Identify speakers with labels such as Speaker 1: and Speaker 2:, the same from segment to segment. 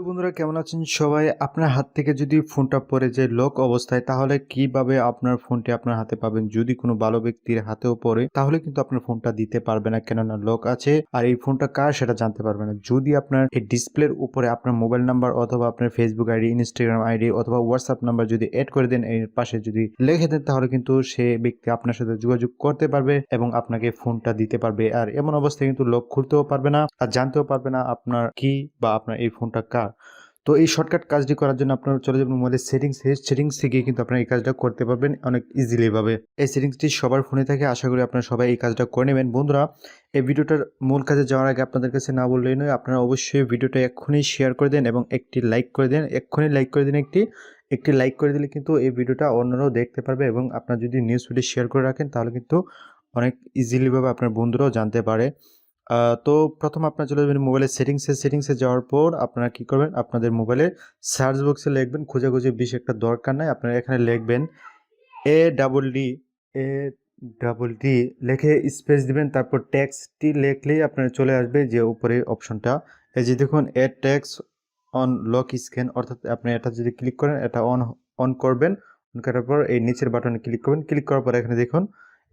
Speaker 1: বন্ধুরা কেমন আছেন সবাই? আপনার হাত থেকে যদি ফোনটা পড়ে যায় লক অবস্থায় তাহলে কিভাবে আপনার ফোনটি আপনার হাতে পাবেন? যদি কোনো ভালো ব্যক্তির হাতেও পড়ে তাহলে কিন্তু আপনার ফোনটা দিতে পারবে না, কেননা লক আছে আর এই ফোনটা কার সেটা জানতে পারবে না। যদি আপনার এই ডিসপ্লের উপরে আপনার মোবাইল নাম্বার অথবা আপনার ফেসবুক আইডি, ইনস্টাগ্রাম আইডি অথবা হোয়াটসঅ্যাপ নাম্বার যদি এড করে দেন, এর পাশে যদি লিখে দেন তাহলে কিন্তু সে ব্যক্তি আপনার সাথে যোগাযোগ করতে পারবে এবং আপনাকে ফোনটা দিতে পারবে। আর এমন অবস্থায় কিন্তু লক খুলতেও পারবে না আর জানতেও পারবে না আপনার কি বা আপনার এই ফোনটা কার। তো এই শর্টকাট কাজটি করার জন্য আপনারা চলে যাবেন মোবাইলের সেটিংসে গিয়ে কিন্তু আপনারা এই কাজটা করতে পারবেন অনেক ইজিলি ভাবে। এই সেটিংসটি সবার ফোনে থাকে, আশা করি আপনারা সবাই এই কাজটা করে নেবেন। বন্ধুরা, এই ভিডিওটার মূল কাজে যাওয়ার আগে আপনাদের কাছে না বললেই নয়, আপনারা অবশ্যই ভিডিওটা এক্ষুনি শেয়ার করে দেন এবং একটি লাইক করে দেন। এক্ষুনি লাইক করে দিন। একটি লাইক করে দিলে কিন্তু এই ভিডিওটা অন্যরাও দেখতে পারবে এবং আপনারা যদি নিউজ ফিডে শেয়ার করে রাখেন তাহলে কিন্তু অনেক ইজিলি ভাবে আপনার বন্ধুরাও জানতে পারে। তো প্রথম আপনারা চলে যাবেন মোবাইলের সেটিংসে যাওয়ার পর আপনারা কি করবেন, আপনাদের মোবাইলে সার্চ বক্সে লিখবেন, খোঁজাখুঁজি বেশ একটা দরকার নাই, আপনারা এখানে লিখবেন এ double D A double D লিখে স্পেস দিবেন, তারপর টেক্সটটি লিখলেই আপনার চলে আসবে যে উপরে অপশনটা, এই যে দেখুন এ টেক্স অন লক স্ক্যান, অর্থাৎ আপনি এটা যদি ক্লিক করেন এটা অন করবেন। অন করার পর এই নিচের বাটনে ক্লিক করবেন। ক্লিক করার পর এখানে দেখুন,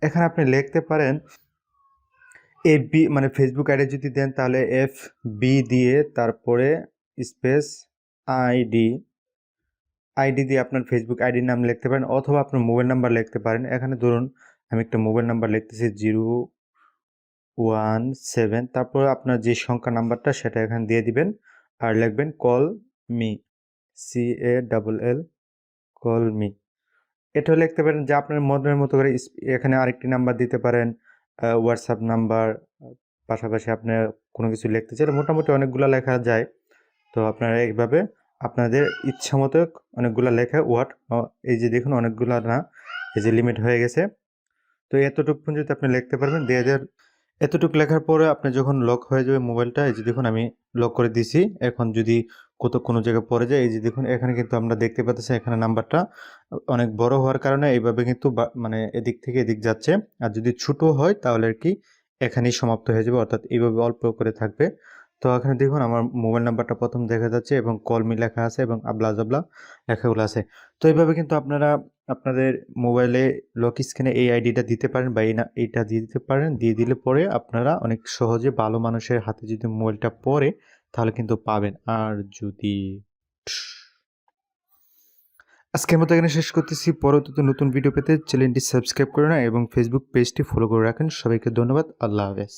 Speaker 1: এখানে আপনি লিখতে পারেন এফবি, মানে ফেসবুক আইডি যদি দেন তাহলে FB দিয়ে তারপরে স্পেস আইডি আইডি দিয়ে আপনার ফেসবুক আইডির নাম লিখতে পারেন অথবা আপনার মোবাইল নাম্বার লিখতে পারেন। এখানে ধরুন আমি একটা মোবাইল নাম্বার লিখতেছি 017, তারপর আপনার যে সংখ্যা নাম্বারটা সেটা এখানে দিয়ে দিবেন আর লিখবেন call me, CALL call me. এটাও লিখতে পারেন যে আপনার মনের মতো করে। এখানে আরেকটি নাম্বার দিতে পারেন, হোয়াটসঅ্যাপ নাম্বার, পাশাপাশি আপনি কোনো কিছু লিখতে চাইলে মোটামুটি অনেকগুলো লেখা যায়। তো আপনারা এইভাবে আপনাদের ইচ্ছা মতো অনেকগুলো লেখা এই যে দেখুন অনেকগুলো না, এই যে লিমিট হয়ে গেছে। তো এতটুকু পর্যন্ত আপনি লিখতে পারবেন। এতটুকু লেখার পরে আপনি যখন লক হয়ে যাবে মোবাইলটা, এই যে দেখুন আমি লক করে দিছি। এখন যদি কোনো জায়গায় পড়ে যায়, এই যে দেখুন এখানে কিন্তু আমরা দেখতে পাচ্ছি এখানে নাম্বারটা অনেক বড় হওয়ার কারণে এইভাবে কিন্তু মানে এদিক থেকে এদিক যাচ্ছে। আর যদি ছোট হয় তাহলে আর কি এখানেই সমাপ্ত হয়ে যাবে, অর্থাৎ এইভাবে অল্প করে থাকবে। তো এখানে দেখুন আমার মোবাইল নাম্বারটা প্রথম দেখা যাচ্ছে এবং কল মি লেখা আছে এবং আবলা জাবলা লেখাগুলো আছে। তো এইভাবে কিন্তু আপনারা আপনাদের মোবাইলে লক স্ক্রিনে এই আইডিটা দিতে পারেন বা এইটা দিয়ে দিতে পারেন। দিয়ে দিলে পরে আপনারা অনেক সহজে ভালো মানুষের হাতে যদি মোবাইলটা পড়ে তাহলে কিন্তু পাবেন। আর যদি আজকের মতো এখানে শেষ করতেছি। পরবর্তীতে নতুন ভিডিও পেতে চ্যানেলটি সাবস্ক্রাইব করে না এবং ফেসবুক পেজটি ফলো করে রাখেন। সবাইকে ধন্যবাদ। আল্লাহ হাফেজ।